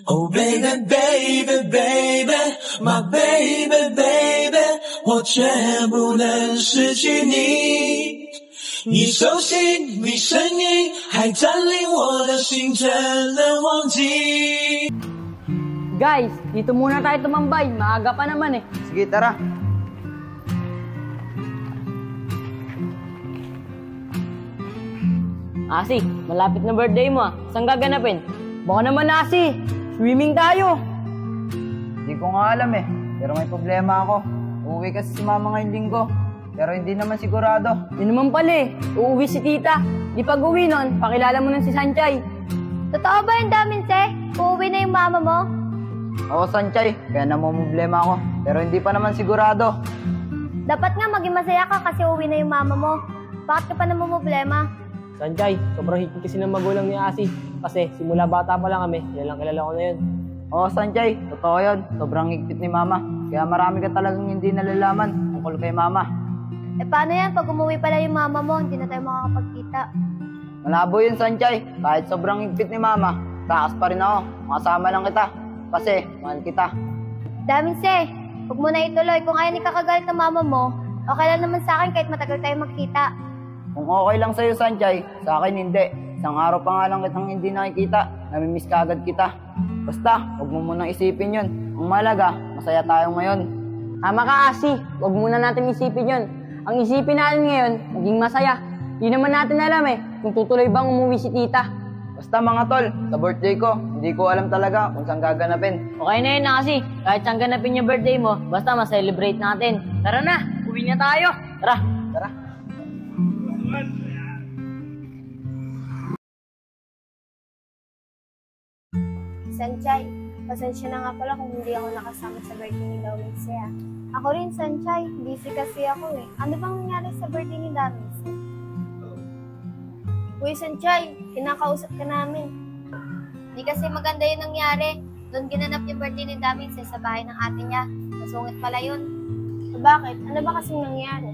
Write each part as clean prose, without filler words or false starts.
Oh baby baby baby my baby baby 我绝不能失去你，你手心你声音还占领我的心，怎能忘记。 Guys, dito muna tayo tumambay. Maaga pa naman eh. Sige, tara. Asi, malapit na birthday mo ah. Saan gaganapin? Baka naman Asi, swimming tayo. Hindi ko nga alam eh. Pero may problema ako. Uuwi kasi si mama ngayong linggo. Pero hindi naman sigurado. Yun naman pala eh. Uuwi si tita. Di pag-uwi nun, pakilala mo nun si Sanchay. Totoo ba yung Daminse? Uuwi na yung mama mo? Oo, Sanchay. Kaya namumblema ako. Pero hindi pa naman sigurado. Dapat nga maging masaya ka kasi uuwi na yung mama mo. Bakit ka pa namumblema? Sanchay, sobrang higpit kasi ng magulang ni Asi. Kasi simula bata pa lang kami, kilalang kilala ko na yun. Oo, Sanchay. Totoo yun. Sobrang higpit ni mama. Kaya marami ka talagang hindi nalalaman tungkol kay mama. Eh paano yan? Pag umuwi pala yung mama mo, hindi na tayo makakapagkita. Malabo yun, Sanchay. Kahit sobrang higpit ni mama, takas pa rin ako. Makasama lang kita. Kasi, mahal kita. Daminse, huwag mo na ituloy. Kung ayaw ni kakagalit ng mama mo, okay lang naman sa akin kahit matagal tayo magkita. Kung okay lang sa'yo, Sanchay, sa akin hindi. Isang araw pa nga lang kitang hindi nakikita. Namimiss ka agad kita. Basta, huwag mo munang isipin yun. Ang malaga, masaya tayo ngayon. Tama ka Asi, huwag muna natin isipin yun. Ang isipin natin ngayon, maging masaya. Di naman natin alam eh, kung tutuloy bang umuwi si tita. Basta mga tol, sa birthday ko, hindi ko alam talaga kung saan gaganapin. Okay na yun Asi, kahit saan ganapin yung birthday mo, basta ma-celebrate natin. Tara na, uwi na tayo. Tara. Tara. Sanchay, pasensya na nga pala kung hindi ako nakasama sa birthday ni Daminse ah. Ako rin, Sanchay. Busy kasi ako eh. Ano bang nangyari sa birthday ni Daminse? Uy, Sanchay, kinakausap ka namin. Hindi kasi maganda yung nangyari. Doon ginanap yung birthday ni Daminse sa bahay ng ate niya. Nasungit pala yun. So, bakit? Ano ba kasing nangyari?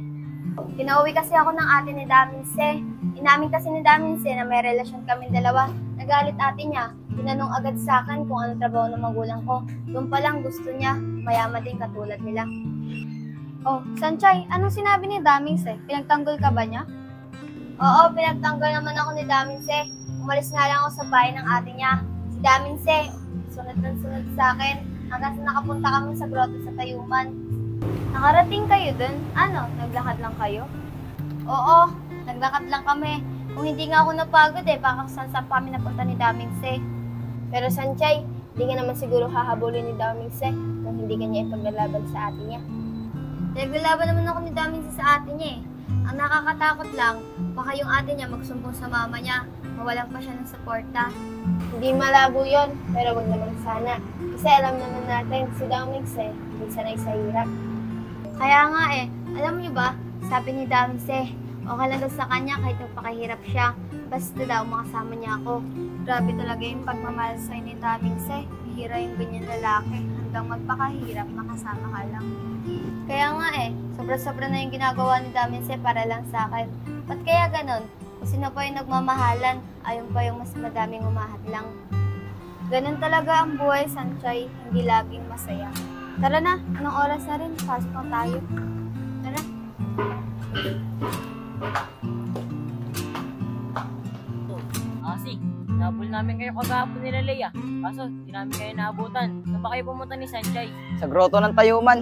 Pinauwi kasi ako ng ate ni Daminse. Inamin kasi ni Daminse na may relasyon kaming dalawa. Nagalit ate niya. Tinanong agad sa akin kung ano trabaho ng magulang ko. Doon pa lang gusto niya, mayaman din katulad nila. Oh, Sanchay, anong sinabi ni Daminse? Pinagtanggol ka ba niya? Oo, pinagtanggol naman ako ni Daminse. Umalis nga lang ako sa bahay ng ate niya. Si Daminse, sunod ng sunod sa akin hanggang sa nakapunta kami sa grotto sa Tayuman. Nakarating kayo dun? Ano, naglakad lang kayo? Oo, naglakad lang kami. Kung hindi nga ako napagod baka saan pa kami napunta ni Daminse. Pero Sanchay, hindi ka naman siguro hahabulin ni Daminse kung hindi ka niya ipaglalaban sa ate niya. Naglalaban naman ako ni Daminse sa ate niya eh. Ang nakakatakot lang, baka yung ate niya magsumbong sa mama niya, mawalan pa siya ng suporta. Hindi malabo yon, pero wag naman sana. Kasi alam naman natin, si Daminse, hindi sanay sa hirap. Kaya nga alam niyo ba, sabi ni Daminse, okay lang daw sa kanya kahit magpakahirap siya. Basta daw makasama niya ako. Grabe talaga yung pagmamahal sa'yo ni Daminse. Hihira yung ganyan lalaki. Hanggang magpakahirap, makasama ka lang. Kaya nga sobra-sobra na yung ginagawa ni Daminse para lang sa akin. Ba't kaya ganon? Kung sino pa yung nagmamahalan, ayun pa yung mas madaming umahadlang. Ganon talaga ang buhay, Sanchay. Hindi laging masaya. Tara na, anong oras na rin? Pasok na tayo. Tara. Asi, nabul namin kayo kagahapon nila Leia. Kaso, di namin kayo naabutan. Saan ba kayo pumunta ni Sanchay? Sa grotto ng Tayuman.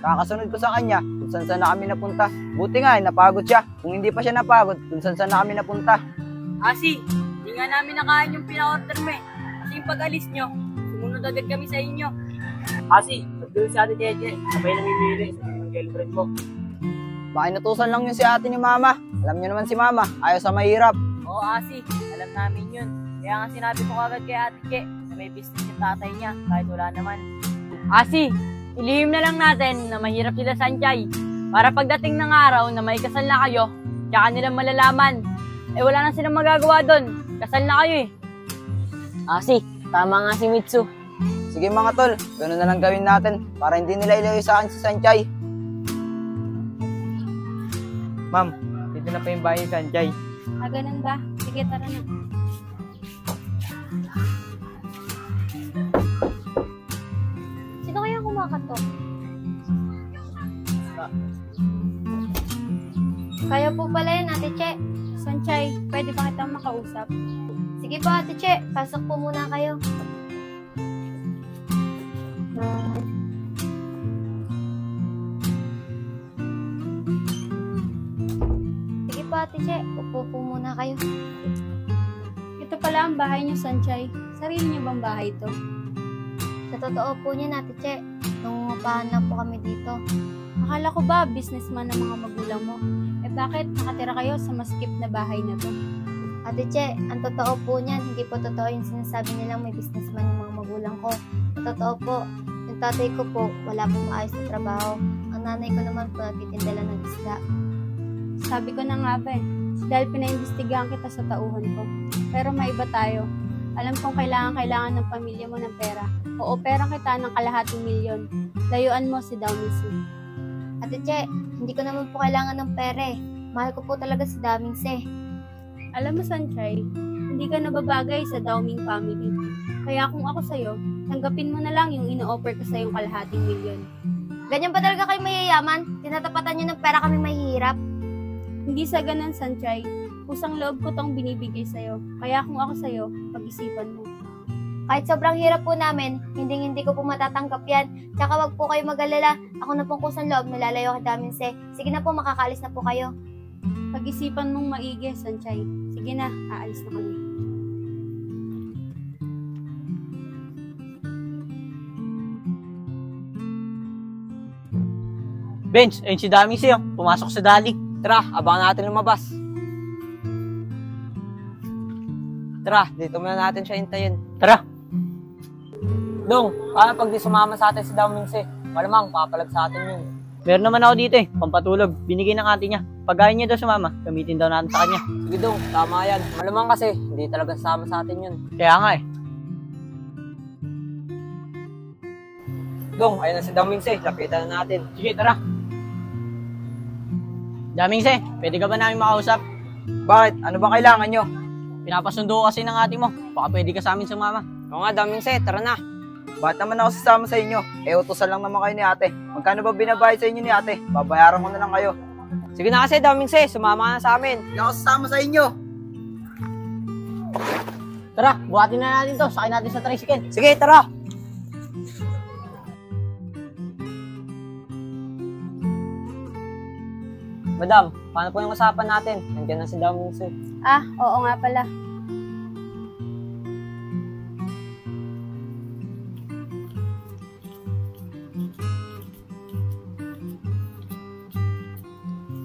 Kakasunod ko sa kanya kung saan na kami napunta. Buti nga napagod siya. Kung hindi pa siya napagod, kung saan na kami napunta. Asi, di nga namin nakain yung pina-order mo eh. Kasi yung pag-alis nyo, sumunod agad kami sa inyo. Asi, pagdun si Ate Jeje, sabay namimili sa ng girlfriend mo. Baka inutusan lang yun si ate ni mama. Alam niyo naman si mama, ayaw sa mahirap. Oo, Asi, alam namin yun. Kaya nga sinabi ko agad kay Ate Ke na may business yung tatay niya kahit wala naman. Asi, ilihim na lang natin na mahirap sila Sanchay. Para pagdating ng araw na may kasal na kayo, tsaka nilang malalaman. Wala na silang magagawa doon. Kasal na kayo eh. Asi, tama nga si Mitsu. Sige mga tol, ganoon na lang gawin natin para hindi nila ilayo sa akin si Sanchay. Ma'am, dito na pa yung bahay ni Sanchay. Ganun ba? Sige, tara na. nakakatok. Kaya po pala yan, Ate Che. Sanchay, pwede ba kitang makausap? Sige po, Ate Che. Pasok po muna kayo. Sige po, Ate Che. Upo po muna kayo. Ito pala ang bahay niyo, Sanchay. Sarili niyo bang bahay ito? Sa totoo po niya, Ate Che. Nangungupahan lang po kami dito. Akala ko ba businessman ng mga magulang mo? Eh bakit nakatira kayo sa maskip na bahay na to? Ate Che, ang totoo po niyan, hindi po totoo yung sinasabi nilang may businessman yung mga magulang ko. Ang totoo po, yung tatay ko po, wala pong maayos na trabaho. Ang nanay ko naman po nagtitinda lang ng isda. Sabi ko na nga ba eh, dahil pinaimbestigahan kita sa tauhan ko. Pero maiba tayo. Alam kong kailangan ng pamilya mo ng pera. Oo, perang kita ng kalahating milyon. Layuan mo si Dowming. Ate Che, hindi ko naman po kailangan ng pera eh. Mahal ko po talaga si Daming Se. Alam mo, Sanchay, hindi ka nababagay sa Dowming family. Kaya kung ako sa'yo, tanggapin mo na lang yung ino-offer ko sa'yong kalahating milyon. Ganyan pa talaga kayo mayayaman? Tinatapatan niyo ng pera kami mahihirap? Hindi sa ganun, Sanchay. Kusang loob ko tong binibigay sa'yo. Kaya kung ako sa'yo, pag-isipan mo. Kahit sobrang hirap po namin, hindi ko po matatanggap yan. Tsaka wag po kayo mag-alala. Ako na pong kusang loob, nalalayo kay Daming Se. Sige na po, makakaalis na po kayo. Pag-isipan mong maigi, Sanchay. Sige na, aalis na kami. Benz, ayun si Daming Se, pumasok sa dali. Tara, abangan natin lumabas. Tara, dito muna natin siya hintayin. Tara. Dong, paano pag di sumama sa atin si Daming Se? Malamang, papalag sa atin yun. Meron naman ako dito pampatulog. Binigay ng ate niya. Pag ayaw niya daw sumama, gamitin daw natin sa kanya. Sige Dong, tama yan. Malamang kasi, hindi talaga sasama sa atin yun. Kaya nga Dong, ayun na si Daming Se. Lapitan na natin. Sige, tara. Daming Se, pwede ka ba namin makausap? Bakit? Ano ba kailangan nyo? Pinapasundo ko kasi ng ate mo. Baka pwede ka sa amin sumama. Oo nga, Daming Se, tara na. Bakit naman ako sasama sa inyo? Utusan lang naman kayo ni ate. Magkano ba binabayad sa inyo ni ate? Babayaran ko na lang kayo. Sige na kasi, Daming Se, sumama ka na sa amin. Hindi ako sasama sa inyo. Tara, buhatin na natin to. Sakay natin sa tricycle. Sige, tara. Madam, paano po yung usapan natin? Nandiyan na si Daming Se. Ah, oo nga pala.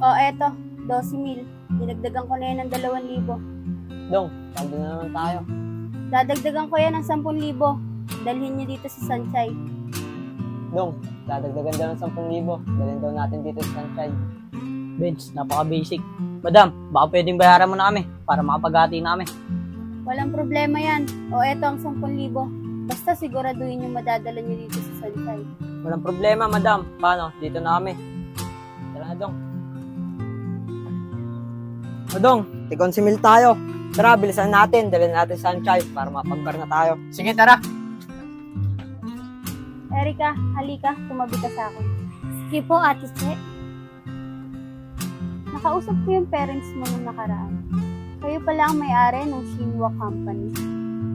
O, eto, 12,000. Dinagdagan ko na yan ng 2,000. Dong, tando na naman tayo. Dadagdagan ko yan ng 10,000. Dalhin niyo dito si Sanchay. Dong, dadagdagan daw ng 10,000. Dalhin daw natin dito si Sanchay. Benz, napaka-basic. Madam, baka pwedeng bayaran mo na kami para makapaghati na kami. Walang problema yan. O, eto ang 10,000. Basta siguraduhin yung madadala niyo dito si Sanchay. Walang problema, madam. Paano? Dito na kami. Tara na, Dong. O, Dong, tikonsimil tayo. Tara, bilisan natin. Dalhin natin si Sanchay para mapagbar na tayo. Sige, tara. Erika, halika. Tumabi ka sa akin. Sige po, Ate Che. Nakausap ko yung parents mo nung nakaraan. Kayo pala ang may-ari ng Shinwa Company.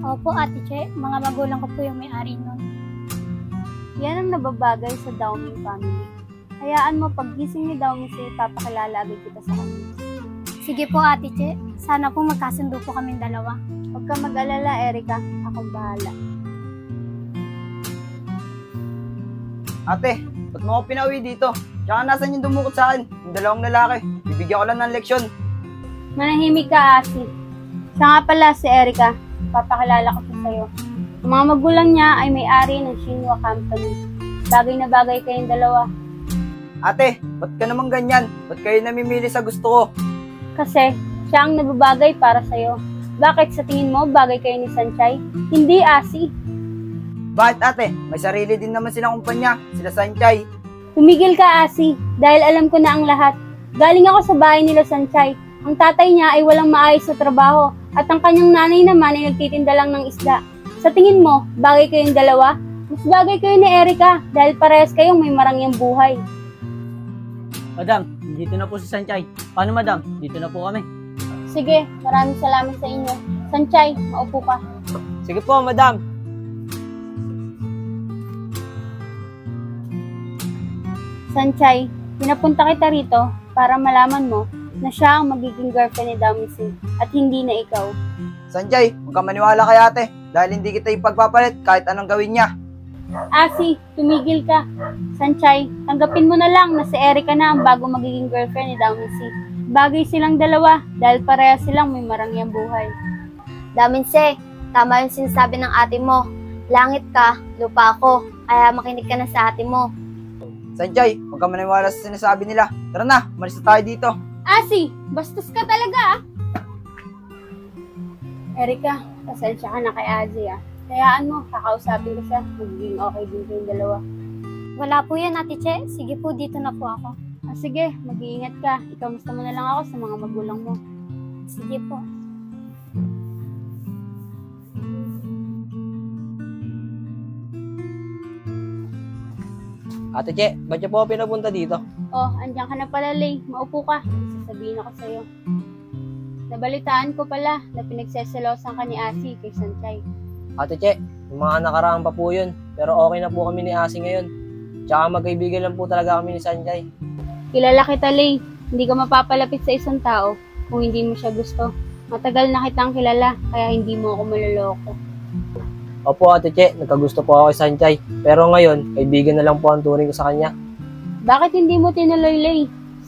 Opo, Ate Che. Mga magulang ko po yung may-ari nun. Yan ang nababagay sa Dowming family. Hayaan mo, paggising ni Dowming Se, papakilala agad kita sa kanya. Sige po, Ate Che. Sana po magkasundo po kaming dalawa. Huwag ka mag-alala, Erika. Akong bahala. Ate, ba't mo ako pinauwi dito? Tsaka nasan yung dumukot sa akin? Yung dalawang lalaki. Bibigyan ko lang ng leksyon. Manahimik ka, Asi. Siya nga pala si Erika. Papakilala ko siya sa'yo. Ang mga magulang niya ay may-ari ng Shinwa Company. Bagay na bagay kayong dalawa. Ate, ba't ka naman ganyan? Ba't kayo namimili sa gusto ko? Kasi siya ang nababagay para sa'yo. Bakit sa tingin mo bagay kayo ni Sanchay? Hindi, Asi. Bakit ate? May sarili din naman silang kumpanya. Sila Sanchay. Tumigil ka, Asi. Dahil alam ko na ang lahat. Galing ako sa bahay nila Sanchay. Ang tatay niya ay walang maayos sa trabaho. At ang kanyang nanay naman ay nagtitinda lang ng isda. Sa tingin mo, bagay kayong dalawa? Mas bagay kayo ni Erica dahil parehas kayong may marangyang buhay. Madam, dito na po si Sanchay. Paano madam? Dito na po kami. Sige, maraming salamat sa inyo. Sanchay, maupo ka. Sige po, madam. Sanchay, pinapunta kita rito para malaman mo na siya ang magiging girlfriend ni Damising at hindi na ikaw. Sanchay, huwag kang maniwala kay ate dahil hindi kita ipagpapalit kahit anong gawin niya. Asi, tumigil ka. Sanchay, tanggapin mo na lang na si Erica na ang bago magiging girlfriend ni Damising. Bagay silang dalawa dahil pareha silang may marangyang buhay. Daminse, tama yung sinasabi ng ate mo. Langit ka, lupa ako. Kaya makinig ka na sa ate mo. Sanchay, huwag kang maniwala sa sinasabi nila. Tara na, malis na tayo dito. Asi, bastos ka talaga ah. Erica, pasensya ka na kay Azi ah. Kayaan mo, kakausapin ko siya. Magiging okay din kayong dalawa. Wala po yan, Ate Che. Sige po, dito na po ako. Sige, mag-iingat ka. Ikamusta mo na lang ako sa mga magulang mo. Sige po. Ate Che, ba't niyo po ako pinapunta dito? Oh, andiyan ka na pala, Lay. Maupo ka. Sasabihin ako sa'yo. Nabalitaan ko pala na pinagseselosan ka ni Asi kay Sanchay. Ate Che, yung mga nakaraan pa po yun. Pero okay na po kami ni Asi ngayon. Tsaka magkaibigan lang po talaga kami ni Sanchay. Kilala kita, Lay. Hindi ka mapapalapit sa isang tao kung hindi mo siya gusto. Matagal na kitang kilala, kaya hindi mo ako maloloko. Opo Ate Che, nagkagusto po ako kay Sanchay. Pero ngayon, kaibigan na lang po ang turing ko sa kanya. Bakit hindi mo tinuloy, Lay?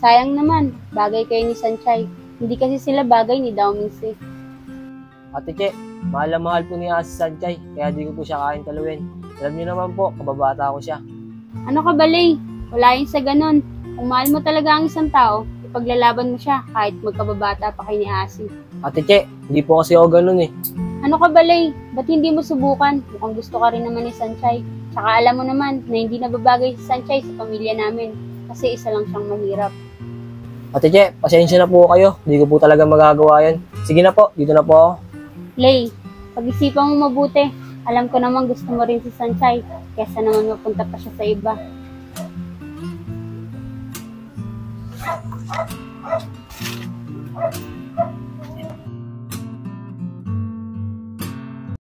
Sayang naman, bagay kayo ni Sanchay. Hindi kasi sila bagay ni Daomingse. Ate Che, mahal na mahal po niya si Sanchay, kaya di ko po siya kain taluin. Alam niyo naman po, kababata ko siya. Ano ka ba, Lay? Wala yun sa ganun. Kung mahal mo talaga ang isang tao, ipaglalaban mo siya kahit magkababata pa kay ni Asi. Ate Che, hindi po kasi ako ganun eh. Ano ka ba, Lay? Ba't hindi mo subukan? Mukhang gusto ka rin naman ni Sanchay. Tsaka alam mo naman na hindi nababagay si Sanchay sa pamilya namin kasi isa lang siyang mahirap. Ate Che, pasensya na po kayo. Hindi ko po talaga magagawa yan. Sige na po, dito na po ako. Lay, pag-isipan mo mabuti. Alam ko naman gusto mo rin si Sanchay kesa naman mapunta pa siya sa iba.